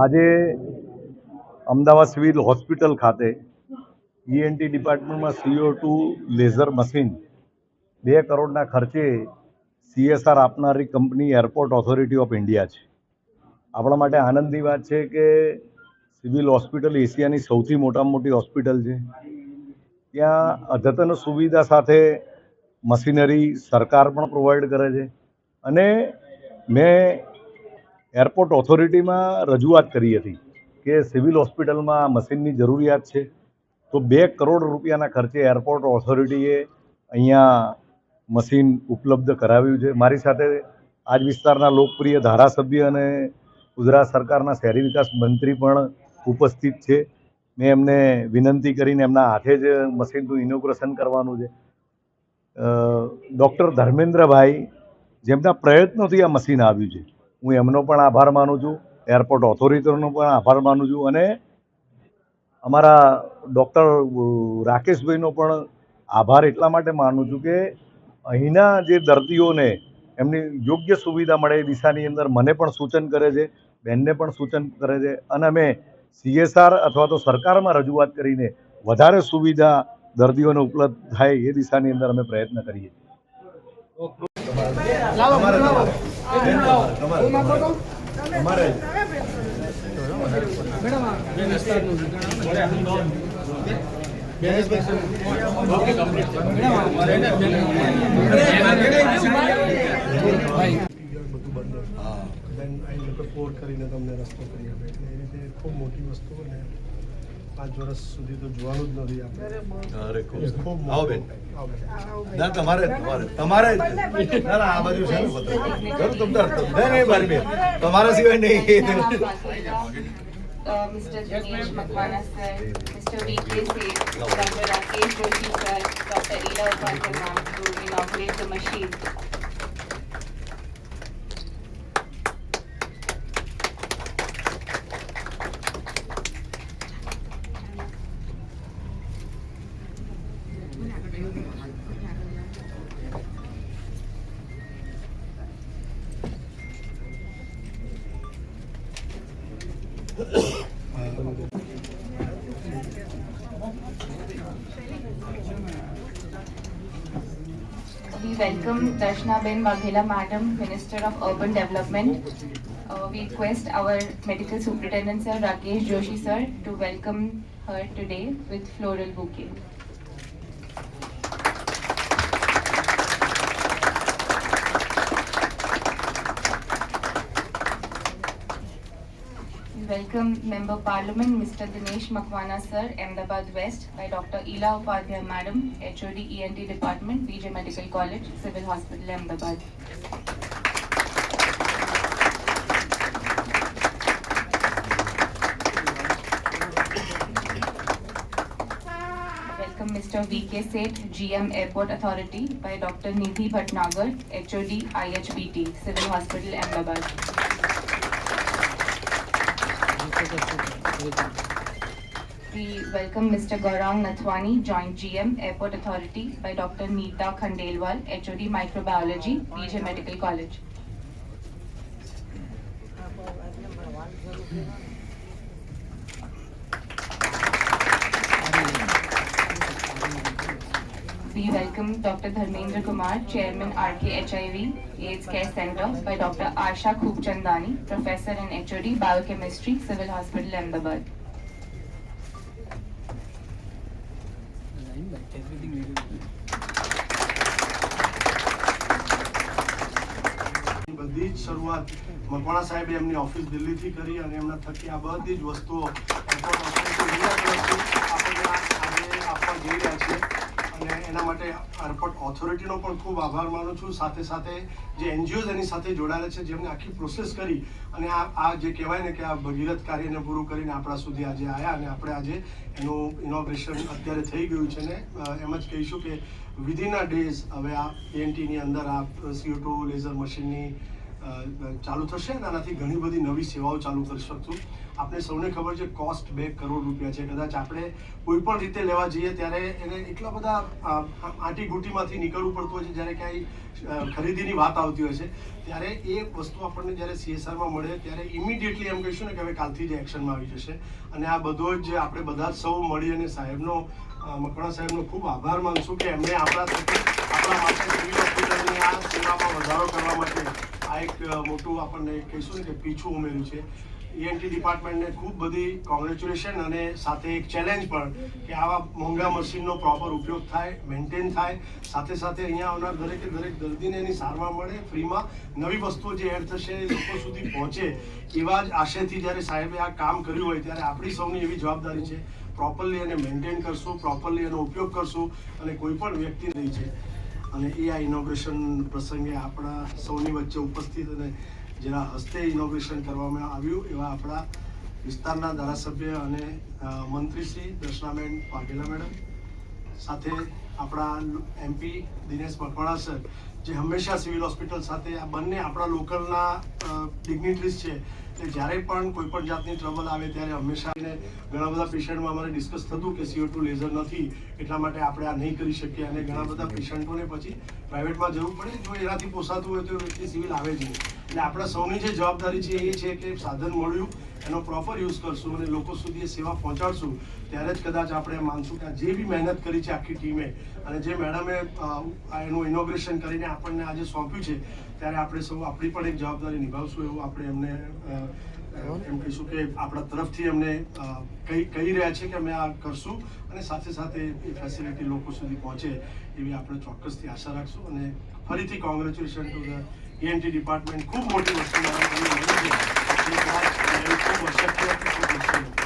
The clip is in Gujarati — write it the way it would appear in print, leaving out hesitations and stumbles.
આજે અમદાવાદ સિવિલ હોસ્પિટલ ખાતે ઈએનટી ડિપાર્ટમેન્ટમાં CO2 લેઝર મશીન 2 કરોડના ખર્ચે CSR આપનારી company airport authority of India છે. આપણા માટે આનંદની વાત છે કે સિવિલ હોસ્પિટલ એશિયાની સૌથી મોટામાં મોટી હોસ્પિટલ છે. ત્યાં અદ્યતન સુવિધા સાથે મશીનરી સરકાર પણ પ્રોવાઈડ કરે છે અને મેં એરપોર્ટ ઓથોરિટીમાં રજૂઆત કરી હતી કે સિવિલ હોસ્પિટલમાં મશીનની જરૂરિયાત છે, તો 2 કરોડ રૂપિયાના ખર્ચે એરપોર્ટ ઓથોરિટીએ અહીંયા મશીન ઉપલબ્ધ કરાવ્યું છે. મારી સાથે આ જ વિસ્તારના લોકપ્રિય ધારાસભ્ય અને ગુજરાત સરકારના શહેરી વિકાસ મંત્રી પણ ઉપસ્થિત છે. મેં એમને વિનંતી કરીને એમના હાથે જ મશીનનું ઇનોગ્રેશન કરવાનું છે. ડૉક્ટર ધર્મેન્દ્રભાઈ, જેમના પ્રયત્નોથી આ મશીન આવ્યું છે, હું એમનો પણ આભાર માનું છું, એરપોર્ટ ઓથોરિટીનો પણ આભાર માનું છું અને અમારા ડૉક્ટર રાકેશભાઈનો પણ આભાર એટલા માટે માનું છું કે અહીંના જે દર્દીઓને એમની યોગ્ય સુવિધા મળે એ દિશાની અંદર મને પણ સૂચન કરે છે, બેનને પણ સૂચન કરે છે અને અમે CSR અથવા તો સરકારમાં રજૂઆત કરીને વધારે સુવિધા દર્દીઓને ઉપલબ્ધ થાય એ દિશાની અંદર અમે પ્રયત્ન કરીએ છીએ. પોર કરીને તમને રસ્તો કરી આપે એટલે એ રીતે ખૂબ મોટી વસ્તુ અને 5 વર્ષ સુધી તો જોવાનું જ નથી આપણે. ખૂબ આવો બેન, ના તમારે આ બાજુ છે તમારા સિવાય નહીં. Mr. Dinesh Makwana sir, Mr. VK Seth, Dr. Rakesh Joshi sir, Dr. Ila Upadhyay ma'am to inaugurate the machine. We welcome Darshnaben Waghela Madam, Minister of Urban Development. We request our Medical Superintendent Sir Rakesh Joshi sir to welcome her today with floral bouquet. Welcome Member Parliament Mr. Dinesh Makwana sir, Ahmedabad West, by Dr. Ila Upadhyay Madam, HOD ENT Department, BJ Medical College, Civil Hospital, Ahmedabad. Welcome Mr. VK Seth, GM Airport Authority, by Dr. Nidhi Bhatnagar, HOD IHBT, Civil Hospital, Ahmedabad. We welcome Mr. Gaurang Nathwani, Joint GM, Airport Authority, by Dr. Neeta Khandelwal, HOD Microbiology, BJ Medical College. We welcome Dr. Dharmendra Kumar, Chairman RK HIV AIDS Care Center, by Dr. Asha Khubchandani, Professor and HOD Biochemistry, Civil Hospital, Ahmedabad. બધી જ શરૂઆત મકવાણા સાહેબે એમની ઓફિસ દિલ્હીથી કરી અને એમના થકી આ બધી જ વસ્તુઓ આપણને આજે આપવા જઈ રહ્યા છીએ અને એના માટે એરપોર્ટ ઓથોરિટીનો પણ ખૂબ આભાર માનું છું. સાથે સાથે જે NGOs એની સાથે જોડાયેલા છે, જેમને આખી પ્રોસેસ કરી અને આ જે કહેવાય ને કે આ ભગીરથ કાર્યને પૂરું કરીને આપણા સુધી આજે આવ્યા અને આપણે આજે એનું ઇનોગ્રેશન અત્યારે થઈ ગયું છે ને એમ જ કહીશું કે વિધિન અ ડેઝ હવે આ ENTની અંદર આ CO2 લેઝર મશીનની ચાલુ થશે અને આનાથી ઘણી બધી નવી સેવાઓ ચાલુ કરી શકશું. આપણે સૌને ખબર છે કોસ્ટ 2 કરોડ રૂપિયા છે. કદાચ આપણે કોઈ પણ રીતે લેવા જઈએ ત્યારે એને એટલા બધા આંટીઘૂંટીમાંથી નીકળવું પડતું હોય છે જ્યારે ક્યાંય ખરીદીની વાત આવતી હોય છે ત્યારે એ વસ્તુ આપણને જ્યારે CSRમાં મળે ત્યારે ઇમિડિયેટલી એમ કહીશું ને કે હવે કાલથી જ એક્શનમાં આવી જશે. અને આ બધો જ આપણે બધા સૌ મળી અને સાહેબનો મકવાણા સાહેબનો ખૂબ આભાર માનશું કે એમણે આપણા માટે સિવિલ હોસ્પિટલની આ સેવામાં વધારો કરવા માટે આ એક મોટું આપણને કહીશું ને કે પીછું ઉમેર્યું છે. ENT ડિપાર્ટમેન્ટને ખૂબ બધી કોંગ્રેચ્યુલેશન અને સાથે એક ચેલેન્જ પણ કે આવા મોંઘા મશીનનો પ્રોપર ઉપયોગ થાય, મેન્ટેન થાય, સાથે સાથે અહીંયા આવનાર દરેકે દરેક દર્દીને એની સારવાર મળે ફ્રીમાં. નવી વસ્તુઓ જે એડ થશે એ લોકો સુધી પહોંચે એવા જ આશયથી જ્યારે સાહેબે આ કામ કર્યું હોય ત્યારે આપણી સૌની એવી જવાબદારી છે પ્રોપરલી એને મેન્ટેન કરશું, પ્રોપરલી એનો ઉપયોગ કરશું અને કોઈ પણ વ્યક્તિ નહીં છે. અને એ આ ઇનોગ્રેશન પ્રસંગે આપણા સૌની વચ્ચે ઉપસ્થિત અને જેના હસ્તે ઇનોગ્રેશન કરવામાં આવ્યું એવા આપણા વિસ્તારના ધારાસભ્ય અને મંત્રી શ્રી દર્શનાબેન વાઘેલા મેડમ, સાથે આપણા MP દિનેશ મકવાણા સર, જે હંમેશા સિવિલ હોસ્પિટલ સાથે આ બંને આપણા લોકલના ડિગ્નિટરીઝ છે. એટલે જ્યારે પણ કોઈ પણ જાતની ટ્રબલ આવે ત્યારે હંમેશા ઘણા બધા પેશન્ટમાં અમારે ડિસ્કસ થતું કે CO2 લેઝર નથી એટલા માટે આપણે આ નહીં કરી શકીએ અને ઘણા બધા પેશન્ટોને પછી પ્રાઇવેટમાં જવું પડે. જો એનાથી પોસાતું હોય તો વ્યક્તિ સિવિલ આવે જ નહીં. એટલે આપણા સૌની જે જવાબદારી છે એ છે કે સાધન મળ્યું એનો પ્રોપર યુઝ કરશું અને લોકો સુધી એ સેવા પહોંચાડશું ત્યારે જ કદાચ આપણે માનશું કે જે બી મહેનત કરી છે આખી ટીમે અને જે મેડમે એનું ઇનોગ્રેશન કરીને આપણને આજે સોંપ્યું છે ત્યારે આપણે સૌ આપણી પણ એક જવાબદારી નિભાવશું એવું આપણે એમને એમ કહીશું કે આપણા તરફથી એમને કહી રહ્યા છે કે અમે આ કરશું અને સાથે સાથે એ ફેસિલિટી લોકો સુધી પહોંચે એવી આપણે ચોક્કસથી આશા રાખશું. અને ફરીથી congratulation to the ENT department. ખૂબ મોટી વસ્તુ ખૂબ અશક્ય હતી, ખૂબ મુશ્કેલ હતી.